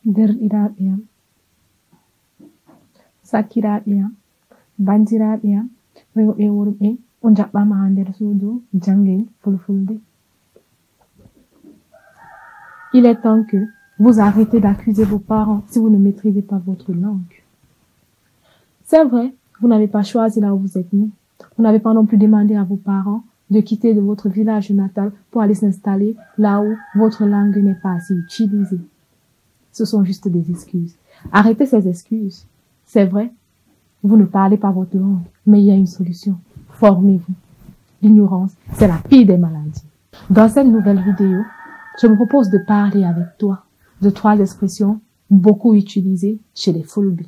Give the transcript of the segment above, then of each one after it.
derɗiraaɓe am, sakiraaɓe am, bandiraaɓe am, rewɓe e worɓe, on jaɓɓama ha nder suudu jangen fulfulde. Il est temps que vous arrêtez d'accuser vos parents si vous ne maîtrisez pas votre langue. C'est vrai, vous n'avez pas choisi là où vous êtes né. Vous n'avez pas non plus demandé à vos parents de quitter de votre village natal pour aller s'installer là où votre langue n'est pas assez utilisée. Ce sont juste des excuses. Arrêtez ces excuses. C'est vrai, vous ne parlez pas votre langue, mais il y a une solution. Formez-vous. L'ignorance, c'est la pire des maladies. Dans cette nouvelle vidéo, je me propose de parler avec toi de 3 expressions beaucoup utilisées chez les Fulbe.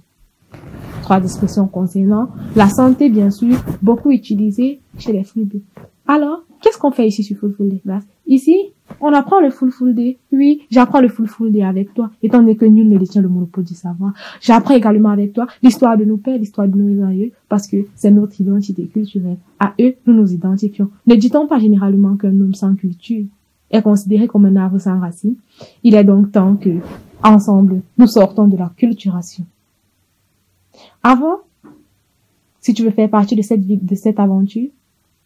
3 expressions concernant la santé, bien sûr, beaucoup utilisées chez les Fulbe. Alors, qu'est-ce qu'on fait ici sur Fulfulde Class? Ici, on apprend le Fulfulde. Oui, j'apprends le Fulfulde avec toi, étant donné que nul ne détient le monopole du savoir. J'apprends également avec toi l'histoire de nos pères, l'histoire de nos aïeux, parce que c'est notre identité culturelle. À eux, nous nous identifions. Ne dit-on pas généralement qu'un homme sans culture est considéré comme un arbre sans racines? Il est donc temps que, ensemble, nous sortons de la culturation. Avant, si tu veux faire partie de cette aventure,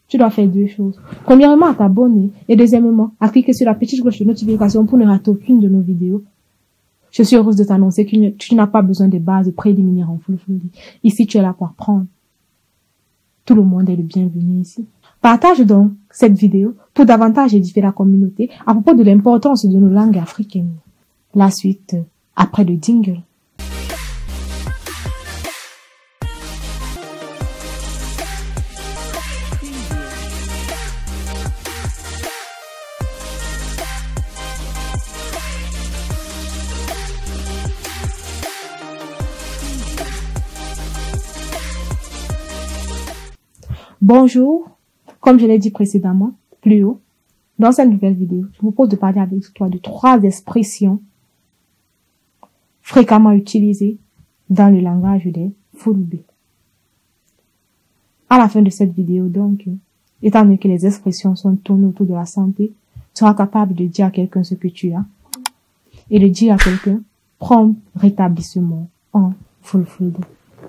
tu dois faire 2 choses. Premièrement, t'abonner. Et deuxièmement, à cliquer sur la petite cloche de notification pour ne rater aucune de nos vidéos. Je suis heureuse de t'annoncer que tu n'as pas besoin de bases préliminaires en Fulfulde. Ici, tu es là pour apprendre. Tout le monde est le bienvenu ici. Partage donc cette vidéo pour davantage édifier la communauté à propos de l'importance de nos langues africaines. La suite, après le jingle. Bonjour, comme je l'ai dit précédemment, plus haut, dans cette nouvelle vidéo, je vous propose de parler avec toi de 3 expressions fréquemment utilisées dans le langage des Fulbe. À la fin de cette vidéo, donc, étant donné que les expressions sont tournées autour de la santé, tu seras capable de dire à quelqu'un ce que tu as et de dire à quelqu'un prompt rétablissement en Fulfulde.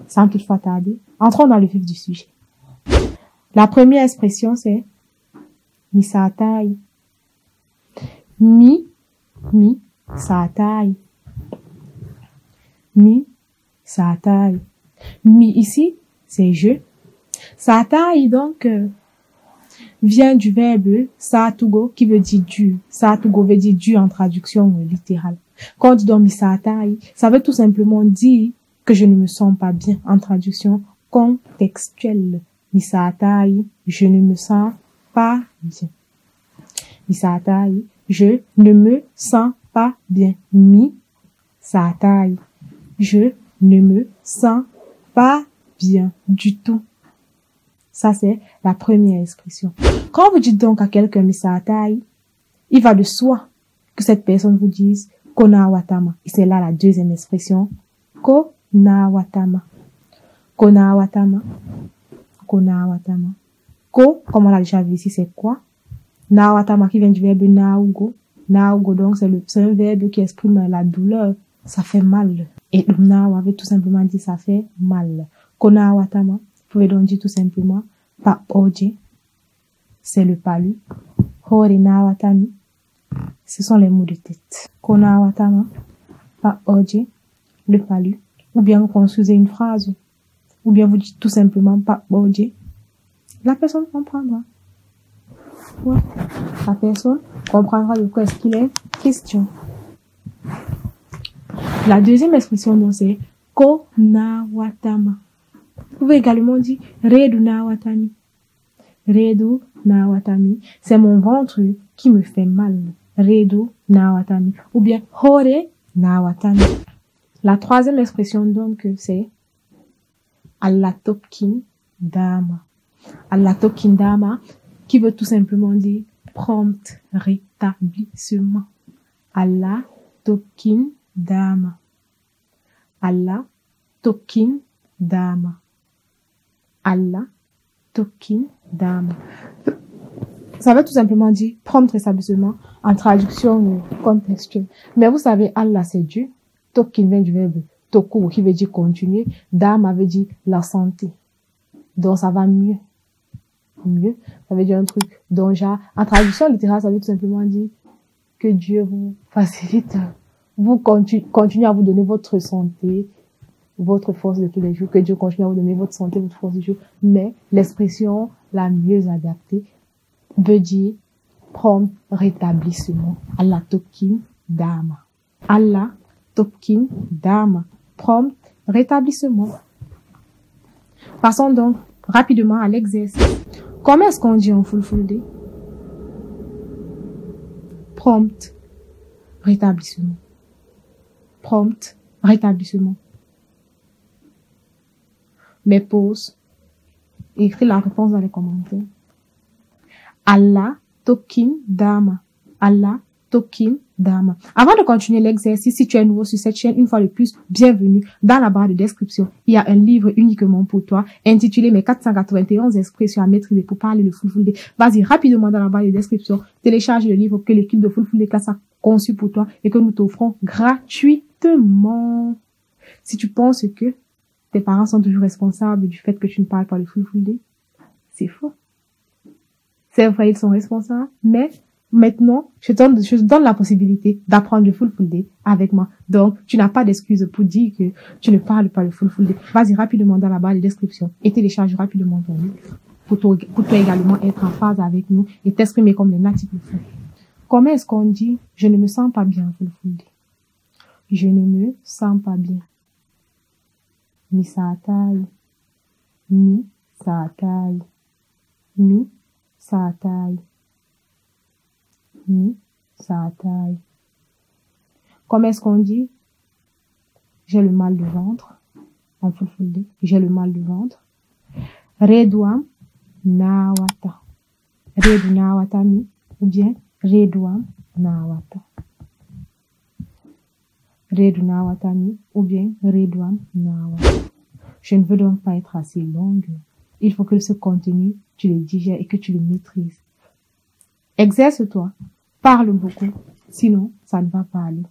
Sans toutefois tarder, entrons dans le vif du sujet. La première expression, c'est mi saatai. Mi saatai. Mi saatai. Mi ici, c'est je. Saatai, donc, vient du verbe saatugo qui veut dire Dieu. Saatugo veut dire Dieu en traduction littérale. Quand on dit donc mi saatai, ça veut tout simplement dire que je ne me sens pas bien en traduction contextuelle. Mi saatai, je ne me sens pas bien. Mi saatai, je ne me sens pas bien. Mi saatai, je ne me sens pas bien du tout. Ça, c'est la première expression. Quand vous dites donc à quelqu'un mi saatai, il va de soi que cette personne vous dise kona watama. Et c'est là la deuxième expression. Kona watama. Kona watama. Kona watama. Ko, comme on l'a déjà vu ici, c'est quoi? Na watama qui vient du verbe naugo. Naugo, donc, c'est un verbe qui exprime la douleur. Ça fait mal. Et le nawa veut tout simplement dire ça fait mal. Kona watama, vous pouvez donc dire tout simplement pa oje. C'est le palu. Hore na watami. Ce sont les mots de tête. Kona watama, pa oje, le palu. Ou bien vous construisez une phrase. Ou bien vous dites tout simplement pas oje. La personne comprendra. Ouais. La personne comprendra de quoi est-ce qu'il est question. La deuxième expression, donc, c'est ko na watama. Vous pouvez également dire redu na watami. Redu na watami. C'est mon ventre qui me fait mal. Redu na watami. Ou bien hore na watami. La troisième expression, donc, c'est Allah tokin dama. Allah tokin dama, qui veut tout simplement dire prompt rétablissement. Allah tokin dama. Allah tokin dama. Allah tokin dama. Ça veut tout simplement dire prompt rétablissement en traduction contextuelle. Mais vous savez, Allah c'est Dieu. Tokin vient du verbe toku, qui veut dire continuer. Dama veut dire la santé. Donc, ça va mieux. Mieux. Ça veut dire un truc. Donc, genre, en traduction littérale, ça veut tout simplement dire que Dieu vous facilite. Vous continuez à vous donner votre santé, votre force de tous les jours. Que Dieu continue à vous donner votre santé, votre force du jour. Mais, l'expression la mieux adaptée veut dire prompt rétablissement. Allah Tokin Dama. Allah Tokin Dama. Prompt rétablissement. Passons donc rapidement à l'exercice. Comment est-ce qu'on dit en fulfulde? Prompt rétablissement. Prompt rétablissement. Mais pause. Écris la réponse dans les commentaires. Allah Tokin Dama. Allah Tokin Dama. Avant de continuer l'exercice, si tu es nouveau sur cette chaîne, une fois de plus, bienvenue. Dans la barre de description, il y a un livre uniquement pour toi, intitulé Mes 491 expressions à maîtriser pour parler le fulfulde. Vas-y rapidement dans la barre de description, télécharge le livre que l'équipe de Fulfulde Class a conçu pour toi et que nous t'offrons gratuitement. Si tu penses que tes parents sont toujours responsables du fait que tu ne parles pas le fulfulde, c'est faux. C'est vrai, ils sont responsables, mais maintenant, je te donne la possibilité d'apprendre le fulfulde avec moi. Donc, tu n'as pas d'excuse pour dire que tu ne parles pas le fulfulde. Vas-y rapidement dans la barre de description et télécharge rapidement ton livre pour toi également être en phase avec nous et t'exprimer comme les natifs le font. Comment est-ce qu'on dit « Je ne me sens pas bien » fulfulde? Je ne me sens pas bien. Mi saatai. Mi saatai. Mi saatai. Mi saatai. Comment est-ce qu'on dit j'ai le mal de ventre en fulfulde? J'ai le mal de ventre. Reduam nawata. Redu nawata mi ou bien reduam nawata. Redu nawata mi ou bien reduam nawata. Je ne veux donc pas être assez longue. Il faut que ce contenu, tu le digères et que tu le maîtrises. Exerce-toi. Parle beaucoup. Sinon, ça ne va pas aller.